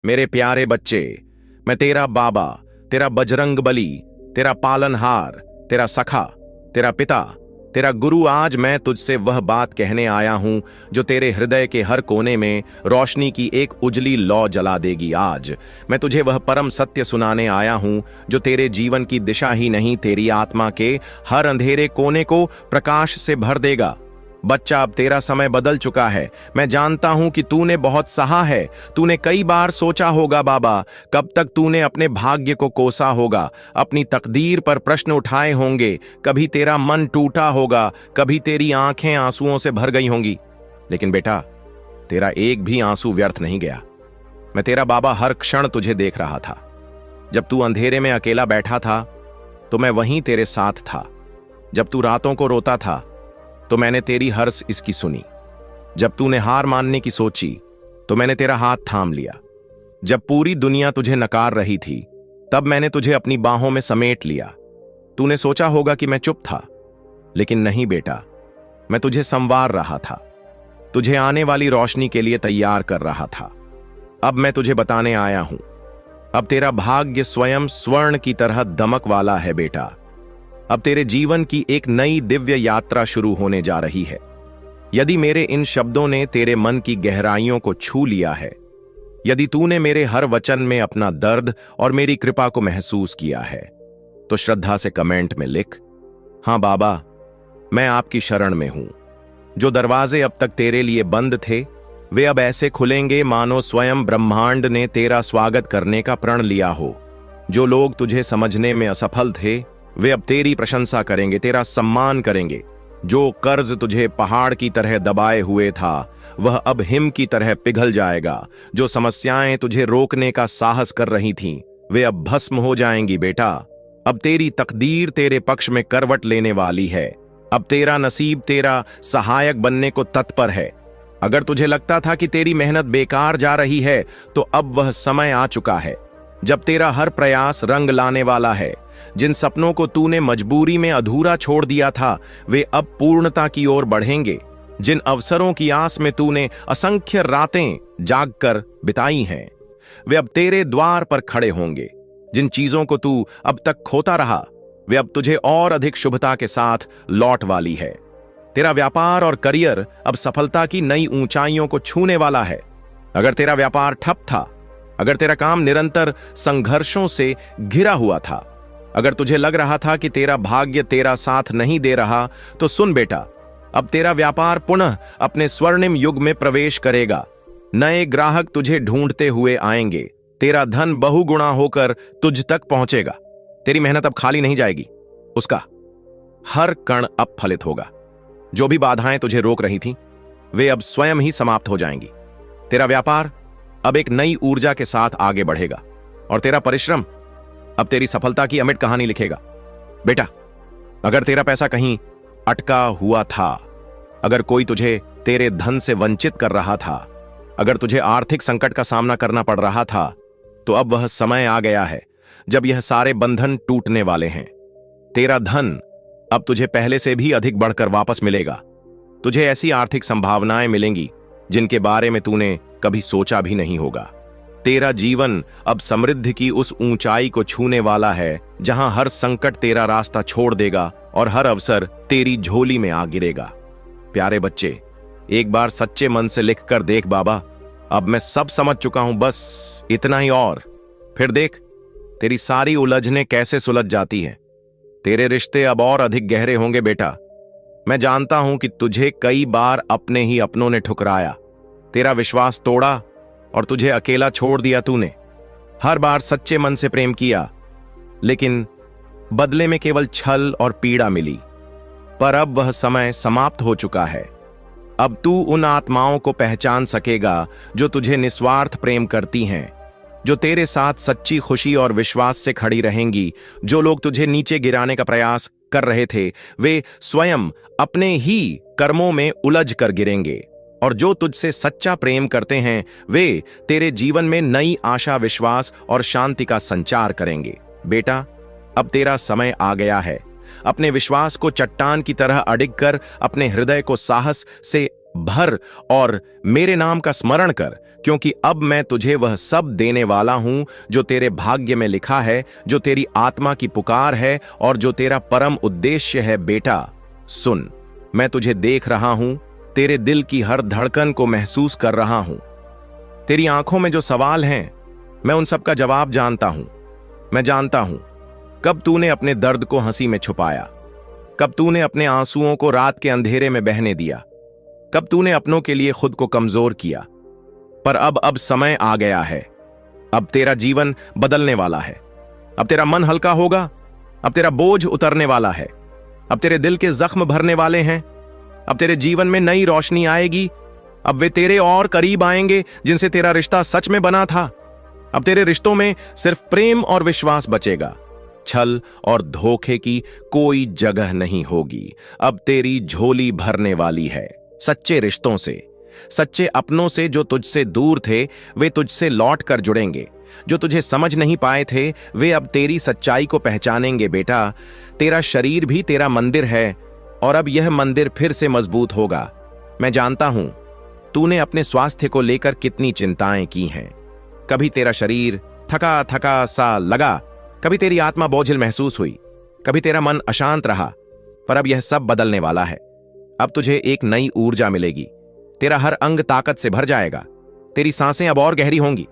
मेरे प्यारे बच्चे, मैं तेरा बाबा, तेरा बजरंग बली, तेरा पालनहार, तेरा सखा, तेरा पिता, तेरा गुरु आज मैं तुझसे वह बात कहने आया हूं जो तेरे हृदय के हर कोने में रोशनी की एक उजली लौ जला देगी। आज मैं तुझे वह परम सत्य सुनाने आया हूं जो तेरे जीवन की दिशा ही नहीं, तेरी आत्मा के हर अंधेरे कोने को प्रकाश से भर देगा। बच्चा, अब तेरा समय बदल चुका है। मैं जानता हूं कि तूने बहुत सहा है। तूने कई बार सोचा होगा, बाबा कब तक तूने अपने भाग्य को कोसा होगा, अपनी तकदीर पर प्रश्न उठाए होंगे, कभी तेरा मन टूटा होगा, कभी तेरी आंखें आंसुओं से भर गई होंगी। लेकिन बेटा, तेरा एक भी आंसू व्यर्थ नहीं गया। मैं तेरा बाबा हर क्षण तुझे देख रहा था। जब तू अंधेरे में अकेला बैठा था तो मैं वहीं तेरे साथ था। जब तू रातों को रोता था तो मैंने तेरी हर इसकी सुनी। जब तूने हार मानने की सोची तो मैंने तेरा हाथ थाम लिया। जब पूरी दुनिया तुझे नकार रही थी तब मैंने तुझे अपनी बाहों में समेट लिया। तूने सोचा होगा कि मैं चुप था, लेकिन नहीं बेटा, मैं तुझे संवार रहा था, तुझे आने वाली रोशनी के लिए तैयार कर रहा था। अब मैं तुझे बताने आया हूं, अब तेरा भाग्य स्वयं स्वर्ण की तरह दमक वाला है बेटा। अब तेरे जीवन की एक नई दिव्य यात्रा शुरू होने जा रही है। यदि मेरे इन शब्दों ने तेरे मन की गहराइयों को छू लिया है, यदि तूने मेरे हर वचन में अपना दर्द और मेरी कृपा को महसूस किया है, तो श्रद्धा से कमेंट में लिख, हां बाबा, मैं आपकी शरण में हूं। जो दरवाजे अब तक तेरे लिए बंद थे वे अब ऐसे खुलेंगे मानो स्वयं ब्रह्मांड ने तेरा स्वागत करने का प्रण लिया हो। जो लोग तुझे समझने में असफल थे वे अब तेरी प्रशंसा करेंगे, तेरा सम्मान करेंगे। जो कर्ज तुझे पहाड़ की तरह दबाए हुए था वह अब हिम की तरह पिघल जाएगा। जो समस्याएं तुझे रोकने का साहस कर रही थीं वे अब भस्म हो जाएंगी बेटा। अब तेरी तकदीर तेरे पक्ष में करवट लेने वाली है। अब तेरा नसीब तेरा सहायक बनने को तत्पर है। अगर तुझे लगता था कि तेरी मेहनत बेकार जा रही है तो अब वह समय आ चुका है जब तेरा हर प्रयास रंग लाने वाला है। जिन सपनों को तूने मजबूरी में अधूरा छोड़ दिया था वे अब पूर्णता की ओर बढ़ेंगे। जिन अवसरों की आस में तूने असंख्य रातें जागकर बिताई हैं वे अब तेरे द्वार पर खड़े होंगे। जिन चीजों को तू अब तक खोता रहा वे अब तुझे और अधिक शुभता के साथ लौट वाली है। तेरा व्यापार और करियर अब सफलता की नई ऊंचाइयों को छूने वाला है। अगर तेरा व्यापार ठप था, अगर तेरा काम निरंतर संघर्षों से घिरा हुआ था, अगर तुझे लग रहा था कि तेरा भाग्य तेरा साथ नहीं दे रहा, तो सुन बेटा, अब तेरा व्यापार पुनः अपने स्वर्णिम युग में प्रवेश करेगा। नए ग्राहक तुझे ढूंढते हुए आएंगे। तेरा धन बहुगुणा होकर तुझ तक पहुंचेगा। तेरी मेहनत अब खाली नहीं जाएगी, उसका हर कण अब फलित होगा। जो भी बाधाएं तुझे रोक रही थीं, वे अब स्वयं ही समाप्त हो जाएंगी। तेरा व्यापार अब एक नई ऊर्जा के साथ आगे बढ़ेगा और तेरा परिश्रम अब तेरी सफलता की अमिट कहानी लिखेगा। बेटा, अगर तेरा पैसा कहीं अटका हुआ था, अगर कोई तुझे तेरे धन से वंचित कर रहा था, अगर तुझे आर्थिक संकट का सामना करना पड़ रहा था, तो अब वह समय आ गया है जब यह सारे बंधन टूटने वाले हैं। तेरा धन अब तुझे पहले से भी अधिक बढ़कर वापस मिलेगा। तुझे ऐसी आर्थिक संभावनाएं मिलेंगी जिनके बारे में तूने कभी सोचा भी नहीं होगा। तेरा जीवन अब समृद्धि की उस ऊंचाई को छूने वाला है जहां हर संकट तेरा रास्ता छोड़ देगा और हर अवसर तेरी झोली में आ गिरेगा। प्यारे बच्चे, एक बार सच्चे मन से लिख कर देख, बाबा अब मैं सब समझ चुका हूं, बस इतना ही और। फिर देख तेरी सारी उलझनें कैसे सुलझ जाती हैं। तेरे रिश्ते अब और अधिक गहरे होंगे बेटा। मैं जानता हूं कि तुझे कई बार अपने ही अपनों ने ठुकराया, तेरा विश्वास तोड़ा और तुझे अकेला छोड़ दिया। तूने हर बार सच्चे मन से प्रेम किया, लेकिन बदले में केवल छल और पीड़ा मिली। पर अब वह समय समाप्त हो चुका है। अब तू उन आत्माओं को पहचान सकेगा जो तुझे निस्वार्थ प्रेम करती हैं, जो तेरे साथ सच्ची खुशी और विश्वास से खड़ी रहेंगी। जो लोग तुझे नीचे गिराने का प्रयास कर रहे थे वे स्वयं अपने ही कर्मों में उलझ कर गिरेंगे, और जो तुझसे सच्चा प्रेम करते हैं वे तेरे जीवन में नई आशा, विश्वास और शांति का संचार करेंगे। बेटा, अब तेरा समय आ गया है। अपने विश्वास को चट्टान की तरह अडिग कर अपने हृदय को साहस से भर और मेरे नाम का स्मरण कर, क्योंकि अब मैं तुझे वह सब देने वाला हूं जो तेरे भाग्य में लिखा है, जो तेरी आत्मा की पुकार है और जो तेरा परम उद्देश्य है। बेटा सुन, मैं तुझे देख रहा हूं, तेरे दिल की हर धड़कन को महसूस कर रहा हूं। तेरी आंखों में जो सवाल हैं, मैं उन सब का जवाब जानता हूं। मैं जानता हूं कब तूने अपने दर्द को हंसी में छुपाया, कब तूने अपने आंसुओं को रात के अंधेरे में बहने दिया, कब तूने अपनों के लिए खुद को कमजोर किया। पर अब समय आ गया है। अब तेरा जीवन बदलने वाला है। अब तेरा मन हल्का होगा। अब तेरा बोझ उतरने वाला है। अब तेरे दिल के जख्म भरने वाले हैं। अब तेरे जीवन में नई रोशनी आएगी। अब वे तेरे और करीब आएंगे जिनसे तेरा रिश्ता सच में बना था। अब तेरे रिश्तों में सिर्फ प्रेम और विश्वास बचेगा। छल और धोखे की कोई जगह नहीं होगी। अब तेरी झोली भरने वाली है सच्चे रिश्तों से, सच्चे अपनों से। जो तुझसे दूर थे वे तुझसे लौट कर जुड़ेंगे। जो तुझे समझ नहीं पाए थे वे अब तेरी सच्चाई को पहचानेंगे। बेटा, तेरा शरीर भी तेरा मंदिर है और अब यह मंदिर फिर से मजबूत होगा। मैं जानता हूं तूने अपने स्वास्थ्य को लेकर कितनी चिंताएं की हैं। कभी तेरा शरीर थका थका सा लगा, कभी तेरी आत्मा बोझिल महसूस हुई, कभी तेरा मन अशांत रहा। पर अब यह सब बदलने वाला है। अब तुझे एक नई ऊर्जा मिलेगी। तेरा हर अंग ताकत से भर जाएगा। तेरी सांसें अब और गहरी होंगी।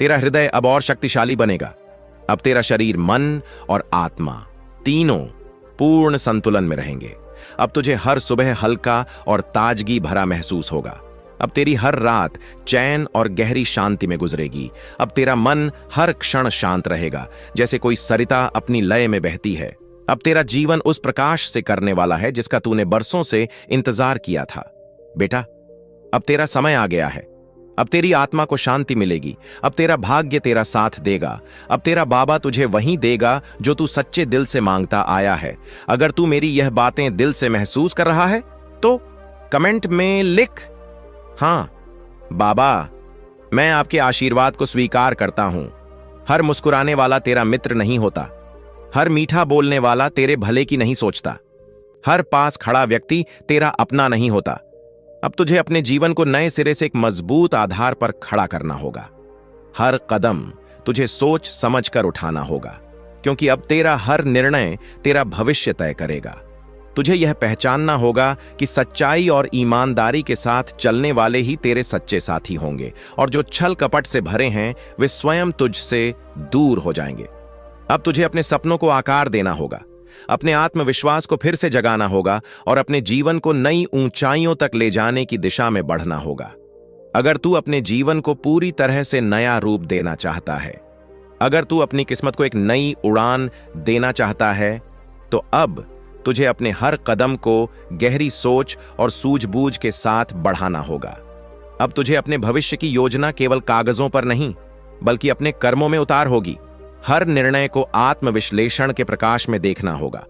तेरा हृदय अब और शक्तिशाली बनेगा। अब तेरा शरीर, मन और आत्मा तीनों पूर्ण संतुलन में रहेंगे। अब तुझे हर सुबह हल्का और ताजगी भरा महसूस होगा। अब तेरी हर रात चैन और गहरी शांति में गुजरेगी। अब तेरा मन हर क्षण शांत रहेगा, जैसे कोई सरिता अपनी लय में बहती है। अब तेरा जीवन उस प्रकाश से करने वाला है जिसका तूने बरसों से इंतजार किया था। बेटा, अब तेरा समय आ गया है। अब तेरी आत्मा को शांति मिलेगी। अब तेरा भाग्य तेरा साथ देगा। अब तेरा बाबा तुझे वही देगा जो तू सच्चे दिल से मांगता आया है। अगर तू मेरी यह बातें दिल से महसूस कर रहा है तो कमेंट में लिख, हाँ बाबा, मैं आपके आशीर्वाद को स्वीकार करता हूं। हर मुस्कुराने वाला तेरा मित्र नहीं होता। हर मीठा बोलने वाला तेरे भले की नहीं सोचता। हर पास खड़ा व्यक्ति तेरा अपना नहीं होता। अब तुझे अपने जीवन को नए सिरे से एक मजबूत आधार पर खड़ा करना होगा। हर कदम तुझे सोच समझ कर उठाना होगा, क्योंकि अब तेरा हर निर्णय तेरा भविष्य तय करेगा। तुझे यह पहचानना होगा कि सच्चाई और ईमानदारी के साथ चलने वाले ही तेरे सच्चे साथी होंगे, और जो छल कपट से भरे हैं वे स्वयं तुझसे दूर हो जाएंगे। अब तुझे अपने सपनों को आकार देना होगा, अपने आत्मविश्वास को फिर से जगाना होगा और अपने जीवन को नई ऊंचाइयों तक ले जाने की दिशा में बढ़ना होगा। अगर तू अपने जीवन को पूरी तरह से नया रूप देना चाहता है, अगर तू अपनी किस्मत को एक नई उड़ान देना चाहता है, तो अब तुझे अपने हर कदम को गहरी सोच और सूझबूझ के साथ बढ़ाना होगा। अब तुझे अपने भविष्य की योजना केवल कागजों पर नहीं, बल्कि अपने कर्मों में उतार होगी। हर निर्णय को आत्मविश्लेषण के प्रकाश में देखना होगा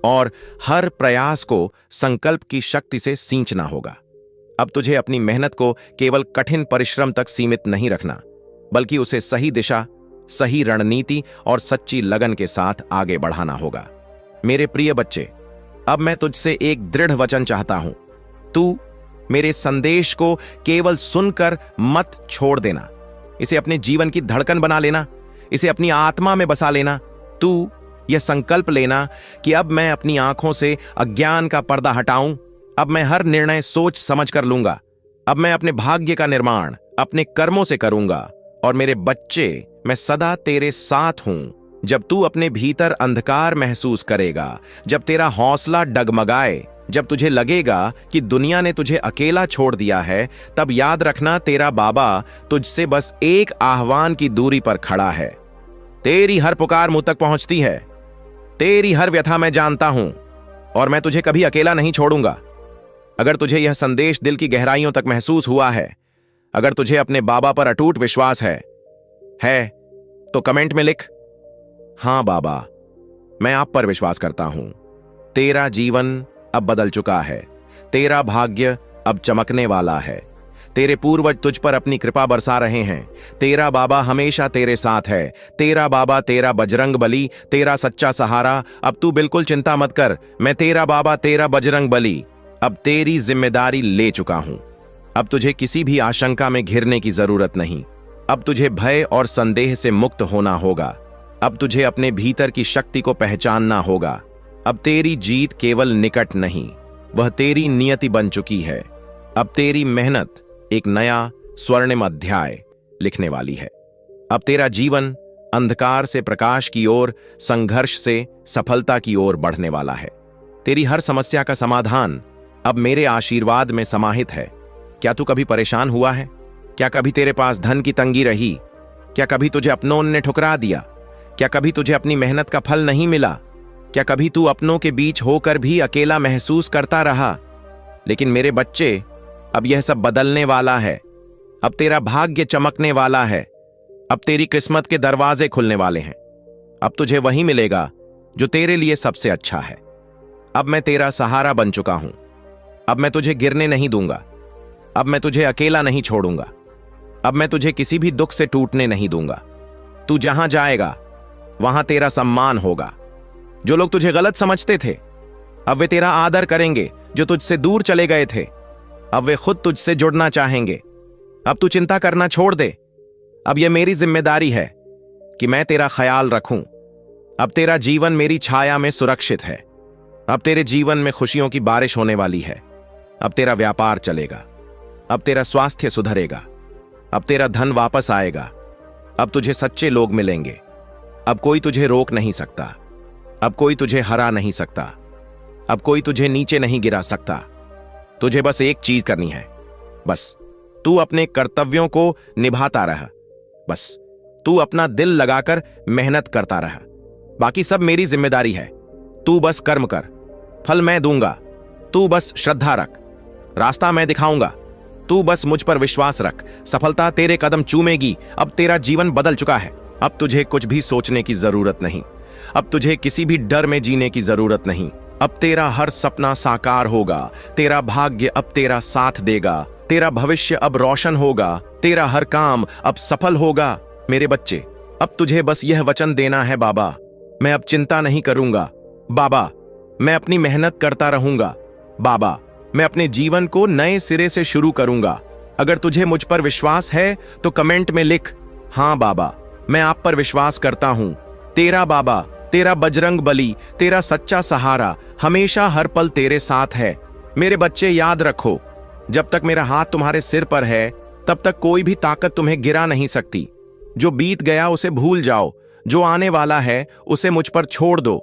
और हर प्रयास को संकल्प की शक्ति से सींचना होगा। अब तुझे अपनी मेहनत को केवल कठिन परिश्रम तक सीमित नहीं रखना, बल्कि उसे सही दिशा, सही रणनीति और सच्ची लगन के साथ आगे बढ़ाना होगा। मेरे प्रिय बच्चे, अब मैं तुझसे एक दृढ़ वचन चाहता हूं। तू मेरे संदेश को केवल सुनकर मत छोड़ देना। इसे अपने जीवन की धड़कन बना लेना, इसे अपनी आत्मा में बसा लेना। तू यह संकल्प लेना कि अब मैं अपनी आंखों से अज्ञान का पर्दा हटाऊं। अब मैं हर निर्णय सोच समझ कर लूंगा। अब मैं अपने भाग्य का निर्माण अपने कर्मों से करूंगा। और मेरे बच्चे, मैं सदा तेरे साथ हूं। जब तू अपने भीतर अंधकार महसूस करेगा, जब तेरा हौसला डगमगाए, जब तुझे लगेगा कि दुनिया ने तुझे अकेला छोड़ दिया है, तब याद रखना, तेरा बाबा तुझसे बस एक आह्वान की दूरी पर खड़ा है। तेरी हर पुकार मुझ तक पहुंचती है। तेरी हर व्यथा मैं जानता हूं और मैं तुझे कभी अकेला नहीं छोड़ूंगा। अगर तुझे यह संदेश दिल की गहराइयों तक महसूस हुआ है, अगर तुझे अपने बाबा पर अटूट विश्वास है तो कमेंट में लिख, हां बाबा, मैं आप पर विश्वास करता हूं। तेरा जीवन अब बदल चुका है। तेरा भाग्य अब चमकने वाला है। तेरे पूर्वज तुझ पर अपनी कृपा बरसा रहे हैं। तेरा बाबा हमेशा तेरे साथ है। तेरा बाबा, तेरा बजरंग बली, तेरा सच्चा सहारा। अब तू बिल्कुल चिंता मत कर। मैं तेरा बाबा, तेरा बजरंग बली, अब तेरी जिम्मेदारी ले चुका हूं। अब तुझे किसी भी आशंका में घिरने की जरूरत नहीं। अब तुझे भय और संदेह से मुक्त होना होगा। अब तुझे अपने भीतर की शक्ति को पहचानना होगा। अब तेरी जीत केवल निकट नहीं, वह तेरी नियति बन चुकी है। अब तेरी मेहनत एक नया स्वर्णिम अध्याय लिखने वाली है। अब तेरा जीवन अंधकार से प्रकाश की ओर, संघर्ष से सफलता की ओर बढ़ने वाला है। तेरी हर समस्या का समाधान अब मेरे आशीर्वाद में समाहित है। क्या तू कभी परेशान हुआ है? क्या कभी तेरे पास धन की तंगी रही? क्या कभी तुझे अपनों ने ठुकरा दिया? क्या कभी तुझे अपनी मेहनत का फल नहीं मिला? क्या कभी तू अपनों के बीच होकर भी अकेला महसूस करता रहा? लेकिन मेरे बच्चे, अब यह सब बदलने वाला है। अब तेरा भाग्य चमकने वाला है। अब तेरी किस्मत के दरवाजे खुलने वाले हैं। अब तुझे वही मिलेगा जो तेरे लिए सबसे अच्छा है। अब मैं तेरा सहारा बन चुका हूं। अब मैं तुझे गिरने नहीं दूंगा। अब मैं तुझे अकेला नहीं छोड़ूंगा। अब मैं तुझे किसी भी दुख से टूटने नहीं दूंगा। तू जहां जाएगा वहां तेरा सम्मान होगा। जो लोग तुझे गलत समझते थे, अब वे तेरा आदर करेंगे। जो तुझसे दूर चले गए थे, अब वे खुद तुझसे जुड़ना चाहेंगे। अब तू चिंता करना छोड़ दे। अब यह मेरी जिम्मेदारी है कि मैं तेरा ख्याल रखूं। अब तेरा जीवन मेरी छाया में सुरक्षित है। अब तेरे जीवन में खुशियों की बारिश होने वाली है। अब तेरा व्यापार चलेगा। अब तेरा स्वास्थ्य सुधरेगा। अब तेरा धन वापस आएगा। अब तुझे सच्चे लोग मिलेंगे। अब कोई तुझे रोक नहीं सकता। अब कोई तुझे हरा नहीं सकता। अब कोई तुझे नीचे नहीं गिरा सकता। तुझे बस एक चीज करनी है। बस तू अपने कर्तव्यों को निभाता रहा। बस तू अपना दिल लगाकर मेहनत करता रहा। बाकी सब मेरी जिम्मेदारी है। तू बस कर्म कर, फल मैं दूंगा। तू बस श्रद्धा रख, रास्ता मैं दिखाऊंगा। तू बस मुझ पर विश्वास रख, सफलता तेरे कदम चूमेगी। अब तेरा जीवन बदल चुका है। अब तुझे कुछ भी सोचने की जरूरत नहीं। अब तुझे किसी भी डर में जीने की जरूरत नहीं। अब तेरा हर सपना साकार होगा। तेरा भाग्य अब तेरा साथ देगा। तेरा भविष्य अब रोशन होगा। तेरा हर काम अब सफल होगा। मेरे बच्चे, अब तुझे बस यह वचन देना है, बाबा मैं अब चिंता नहीं करूंगा। बाबा मैं अपनी मेहनत करता रहूंगा। बाबा मैं अपने जीवन को नए सिरे से शुरू करूंगा। अगर तुझे मुझ पर विश्वास है तो कमेंट में लिख, हां बाबा मैं आप पर विश्वास करता हूं। तेरा बाबा, तेरा बजरंग बली, तेरा सच्चा सहारा हमेशा हर पल तेरे साथ है। मेरे बच्चे याद रखो, जब तक मेरा हाथ तुम्हारे सिर पर है तब तक कोई भी ताकत तुम्हें गिरा नहीं सकती। जो बीत गया उसे भूल जाओ। जो आने वाला है उसे मुझ पर छोड़ दो।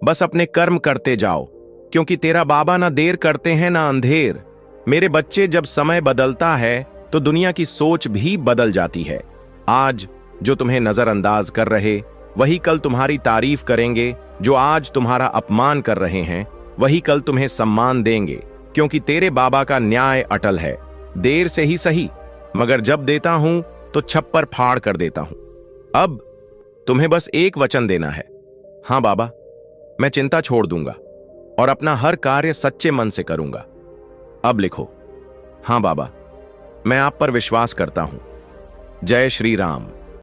बस अपने कर्म करते जाओ, क्योंकि तेरा बाबा ना देर करते हैं ना अंधेर। मेरे बच्चे, जब समय बदलता है तो दुनिया की सोच भी बदल जाती है। आज जो तुम्हें नजरअंदाज कर रहे, वही कल तुम्हारी तारीफ करेंगे। जो आज तुम्हारा अपमान कर रहे हैं, वही कल तुम्हें सम्मान देंगे, क्योंकि तेरे बाबा का न्याय अटल है। देर से ही सही, मगर जब देता हूं तो छप्पर फाड़ कर देता हूं। अब तुम्हें बस एक वचन देना है, हां बाबा मैं चिंता छोड़ दूंगा और अपना हर कार्य सच्चे मन से करूंगा। अब लिखो, हां बाबा मैं आप पर विश्वास करता हूं। जय श्री राम।